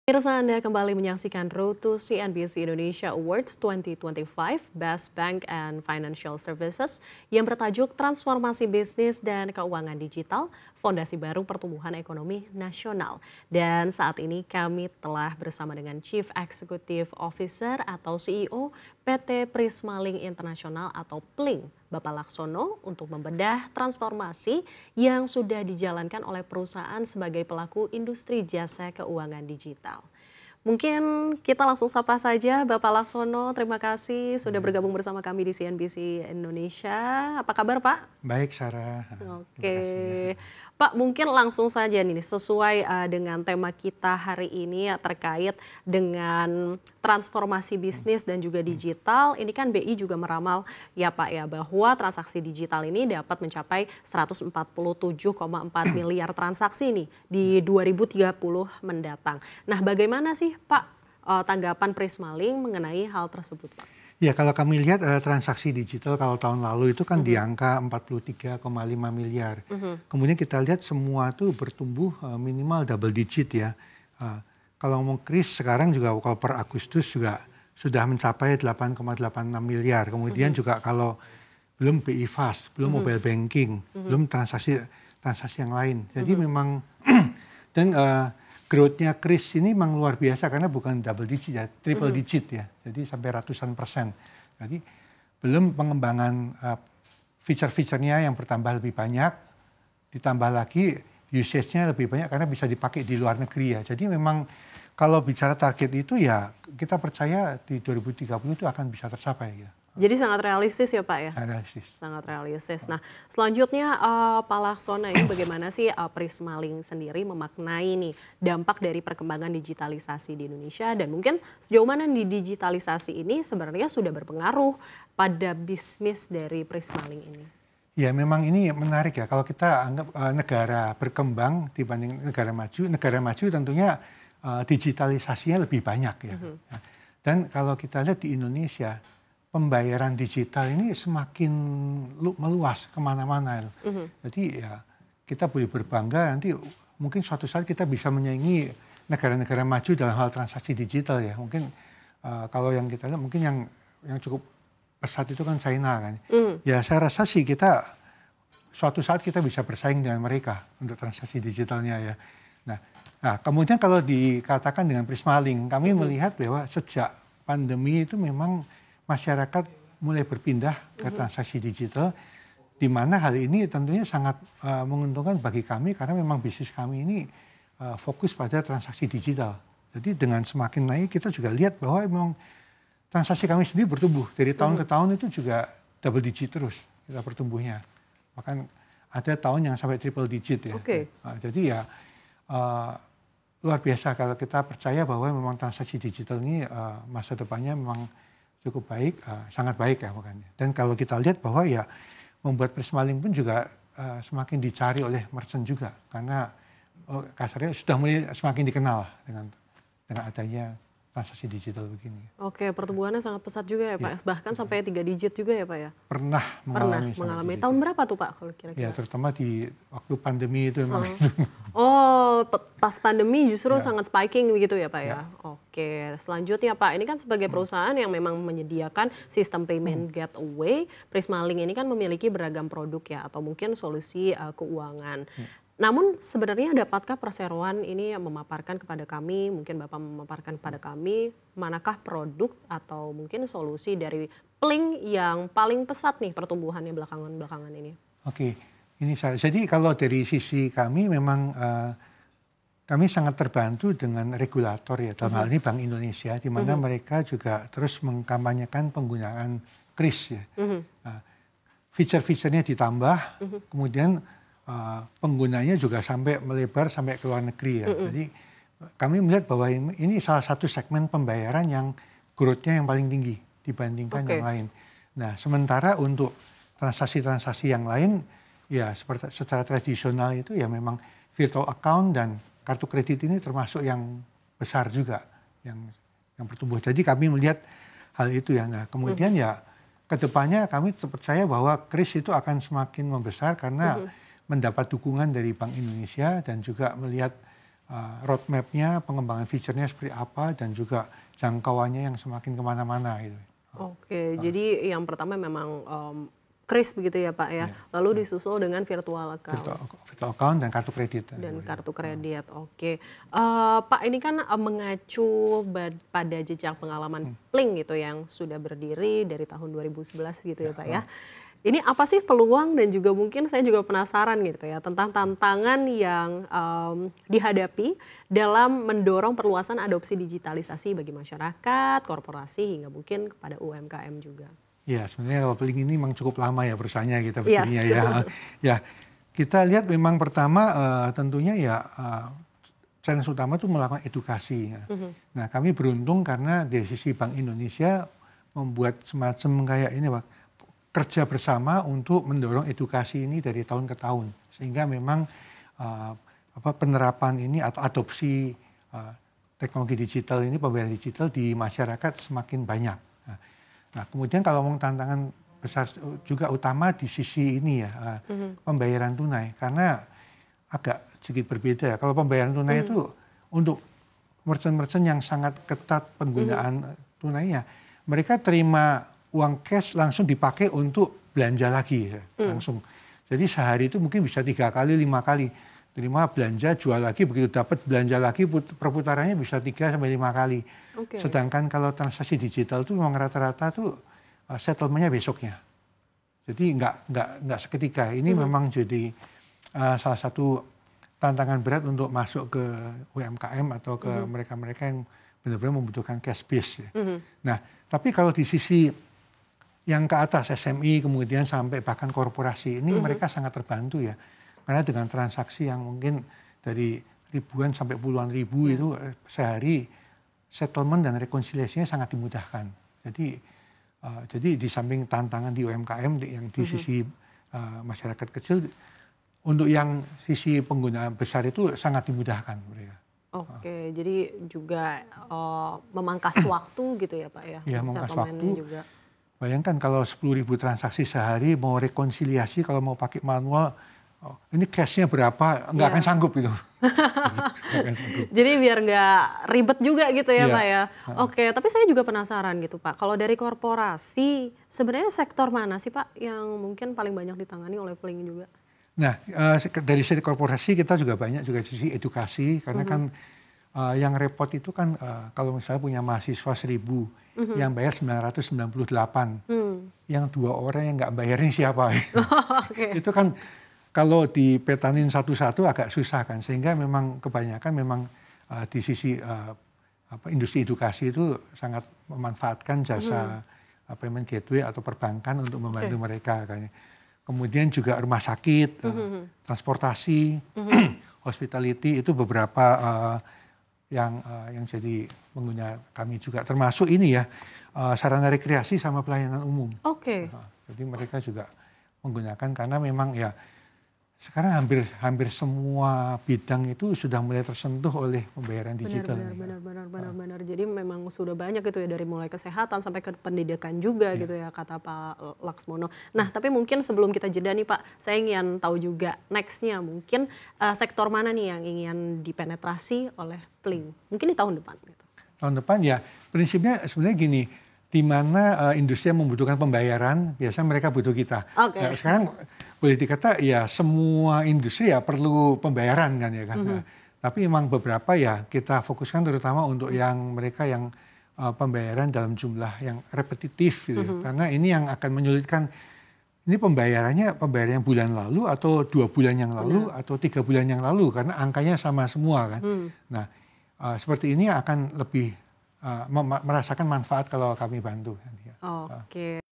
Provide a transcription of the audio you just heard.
Pemirsa, Anda kembali menyaksikan Road to CNBC Indonesia Awards 2025 Best Bank and Financial Services yang bertajuk Transformasi Bisnis dan Keuangan Digital, Fondasi Baru Pertumbuhan Ekonomi Nasional. Dan saat ini kami telah bersama dengan Chief Executive Officer atau CEO PT Prismalink International atau PLING, Bapak Laksono, untuk membedah transformasi yang sudah dijalankan oleh perusahaan sebagai pelaku industri jasa keuangan digital. Mungkin kita langsung sapa saja Bapak Laksono, terima kasih sudah bergabung bersama kami di CNBC Indonesia. Apa kabar Pak? Baik, Sarah. Terima kasih ya. Pak, mungkin langsung saja nih sesuai dengan tema kita hari ini terkait dengan transformasi bisnis dan juga digital. Ini kan BI juga meramal ya Pak ya bahwa transaksi digital ini dapat mencapai 147,4 miliar transaksi nih di 2030 mendatang. Nah, bagaimana sih Pak tanggapan Prismalink mengenai hal tersebut Pak? Ya, kalau kami lihat transaksi digital kalau tahun lalu itu kan di angka 43,5 miliar. Kemudian kita lihat semua tuh bertumbuh minimal double digit ya. Kalau ngomong kris sekarang juga kalau per Agustus juga sudah mencapai 8,86 miliar. Kemudian juga kalau belum BI Fast, belum mobile banking, belum transaksi yang lain. Jadi memang dan growth-nya kris ini memang luar biasa karena bukan double digit ya, triple digit ya. Jadi sampai ratusan persen. Jadi belum pengembangan feature-featurenya yang bertambah lebih banyak, ditambah lagi usage-nya lebih banyak karena bisa dipakai di luar negeri ya. Jadi memang kalau bicara target itu ya kita percaya di 2030 itu akan bisa tercapai ya. Jadi sangat realistis ya Pak ya? Sangat realistis. Sangat realistis. Nah selanjutnya Pak Laksono ini bagaimana sih Prismalink sendiri memaknai nih dampak dari perkembangan digitalisasi di Indonesia dan mungkin sejauh mana di digitalisasi ini sebenarnya sudah berpengaruh pada bisnis dari Prismalink ini? Ya memang ini menarik ya kalau kita anggap negara berkembang dibanding negara maju tentunya digitalisasinya lebih banyak ya. Dan kalau kita lihat di Indonesia pembayaran digital ini semakin meluas kemana-mana. Jadi ya kita boleh berbangga nanti mungkin suatu saat kita bisa menyaingi negara-negara maju dalam hal transaksi digital ya. Mungkin kalau yang kita lihat mungkin yang cukup pesat itu kan China kan. Ya saya rasa sih kita suatu saat kita bisa bersaing dengan mereka untuk transaksi digitalnya ya. Nah kemudian kalau dikatakan dengan Prismalink kami melihat bahwa sejak pandemi itu memang masyarakat mulai berpindah ke transaksi digital, di mana hal ini tentunya sangat menguntungkan bagi kami karena memang bisnis kami ini fokus pada transaksi digital. Jadi dengan semakin naik kita juga lihat bahwa memang transaksi kami sendiri bertumbuh dari tahun ke tahun itu juga double digit terus kita pertumbuhnya. Bahkan ada tahun yang sampai triple digit ya. Jadi ya luar biasa kalau kita percaya bahwa memang transaksi digital ini masa depannya memang cukup baik, sangat baik ya makanya. Dan kalau kita lihat bahwa ya membuat Prismalink pun juga semakin dicari oleh merchant juga karena kasarnya sudah mulai semakin dikenal dengan adanya transaksi digital begini. Oke, pertumbuhannya sangat pesat juga ya Pak, bahkan sampai 3 digit juga ya Pak ya? Pernah mengalami. Tahun berapa tuh Pak kalau kira-kira? Ya terutama di waktu pandemi itu memang. Oh, pas pandemi justru sangat spiking begitu ya Pak ya? Oke, selanjutnya Pak, ini kan sebagai perusahaan yang memang menyediakan sistem payment gateway, Prismalink ini kan memiliki beragam produk ya atau mungkin solusi keuangan. Namun sebenarnya dapatkah perseroan ini memaparkan kepada kami, mungkin Bapak memaparkan kepada kami, manakah produk atau mungkin solusi dari PLING yang paling pesat nih pertumbuhannya belakangan ini? Oke, ini jadi kalau dari sisi kami memang kami sangat terbantu dengan regulator ya, dalam hal ini Bank Indonesia, di mana mereka juga terus mengkampanyekan penggunaan kris ya. Feature-featurenya ditambah, kemudian penggunanya juga sampai melebar sampai ke luar negeri ya. Jadi kami melihat bahwa ini salah satu segmen pembayaran yang growth-nya yang paling tinggi dibandingkan yang lain. Nah, sementara untuk transaksi-transaksi yang lain ya secara tradisional itu ya memang virtual account dan kartu kredit ini termasuk yang besar juga yang bertumbuh. Jadi kami melihat hal itu ya. Nah, kemudian ya kedepannya kami percaya bahwa kris itu akan semakin membesar karena mendapat dukungan dari Bank Indonesia dan juga melihat roadmap-nya, pengembangan fiturnya seperti apa, dan juga jangkauannya yang semakin kemana-mana gitu. Oke, jadi yang pertama memang kris begitu ya Pak ya, lalu disusul dengan virtual account. Virtual account dan kartu kredit. Dan kartu kredit, oke. Pak ini kan mengacu pada jejak pengalaman Pling gitu yang sudah berdiri dari tahun 2011 gitu ya Pak ya. Ini apa sih peluang dan juga mungkin saya juga penasaran gitu ya tentang tantangan yang dihadapi dalam mendorong perluasan adopsi digitalisasi bagi masyarakat, korporasi hingga mungkin kepada UMKM juga. Ya sebenarnya kalau Pling ini memang cukup lama ya perusahaannya kita berdirinya ya. Ya kita lihat memang pertama tentunya ya challenge utama itu melakukan edukasi. Nah kami beruntung karena dari sisi Bank Indonesia membuat semacam kayak ini Pak, kerja bersama untuk mendorong edukasi ini dari tahun ke tahun sehingga memang penerapan ini atau adopsi teknologi digital ini, pembayaran digital di masyarakat semakin banyak. Nah kemudian kalau ngomong tantangan besar juga utama di sisi ini ya pembayaran tunai karena agak sedikit berbeda ya. Kalau pembayaran tunai itu untuk merchant-merchant yang sangat ketat penggunaan tunainya, mereka terima uang cash langsung dipakai untuk belanja lagi ya, langsung. Jadi sehari itu mungkin bisa 3 kali, 5 kali. Terima belanja, jual lagi, begitu dapat belanja lagi, perputarannya bisa 3 sampai 5 kali. Sedangkan kalau transaksi digital itu memang rata-rata tuh settlementnya besoknya. Jadi nggak seketika. Ini memang jadi salah satu tantangan berat untuk masuk ke UMKM atau ke mereka-mereka yang benar-benar membutuhkan cash base. Ya. Nah, tapi kalau di sisi yang ke atas SMI kemudian sampai bahkan korporasi ini mereka sangat terbantu ya karena dengan transaksi yang mungkin dari ribuan sampai puluhan ribu itu sehari settlement dan rekonsiliasinya sangat dimudahkan. Jadi di samping tantangan di UMKM yang di sisi masyarakat kecil, untuk yang sisi pengguna besar itu sangat dimudahkan mereka. Oke, jadi juga memangkas waktu gitu ya Pak ya? Ya memangkas waktu. Juga. Bayangkan kalau 10.000 transaksi sehari mau rekonsiliasi kalau mau pakai manual, ini cashnya berapa, nggak akan sanggup gitu. Jadi biar nggak ribet juga gitu ya Pak ya. Oke, tapi saya juga penasaran gitu Pak. Kalau dari korporasi, sebenarnya sektor mana sih Pak yang mungkin paling banyak ditangani oleh Pling juga? Nah, dari sisi korporasi kita juga banyak juga sisi edukasi karena kan yang repot itu kan kalau misalnya punya mahasiswa 1.000 yang bayar 998, yang 2 orang yang nggak bayarin siapa? Itu kan kalau dipetanin satu-satu agak susah kan, sehingga memang kebanyakan memang di sisi industri edukasi itu sangat memanfaatkan jasa payment gateway atau perbankan untuk membantu mereka kan. Kemudian juga rumah sakit, transportasi, hospitality itu beberapa yang jadi pengguna kami juga, termasuk ini ya sarana rekreasi sama pelayanan umum. Jadi mereka juga menggunakan karena memang ya sekarang hampir semua bidang itu sudah mulai tersentuh oleh pembayaran digital. Benar. Jadi memang sudah banyak gitu ya dari mulai kesehatan sampai ke pendidikan juga gitu ya kata Pak Laksmono. Nah tapi mungkin sebelum kita jeda nih Pak, saya ingin tahu juga nextnya mungkin sektor mana nih yang ingin dipenetrasi oleh Pling mungkin di tahun depan. Gitu. Tahun depan ya prinsipnya sebenarnya gini. Di mana industri yang membutuhkan pembayaran, biasanya mereka butuh kita. Nah, sekarang boleh dikata ya semua industri ya perlu pembayaran kan ya kan. Tapi memang beberapa ya kita fokuskan terutama untuk yang mereka yang pembayaran dalam jumlah yang repetitif gitu. Karena ini yang akan menyulitkan. Ini pembayaran bulan lalu atau 2 bulan yang lalu atau 3 bulan yang lalu karena angkanya sama semua kan. Nah seperti ini akan lebih merasakan manfaat kalau kami bantu. Oke.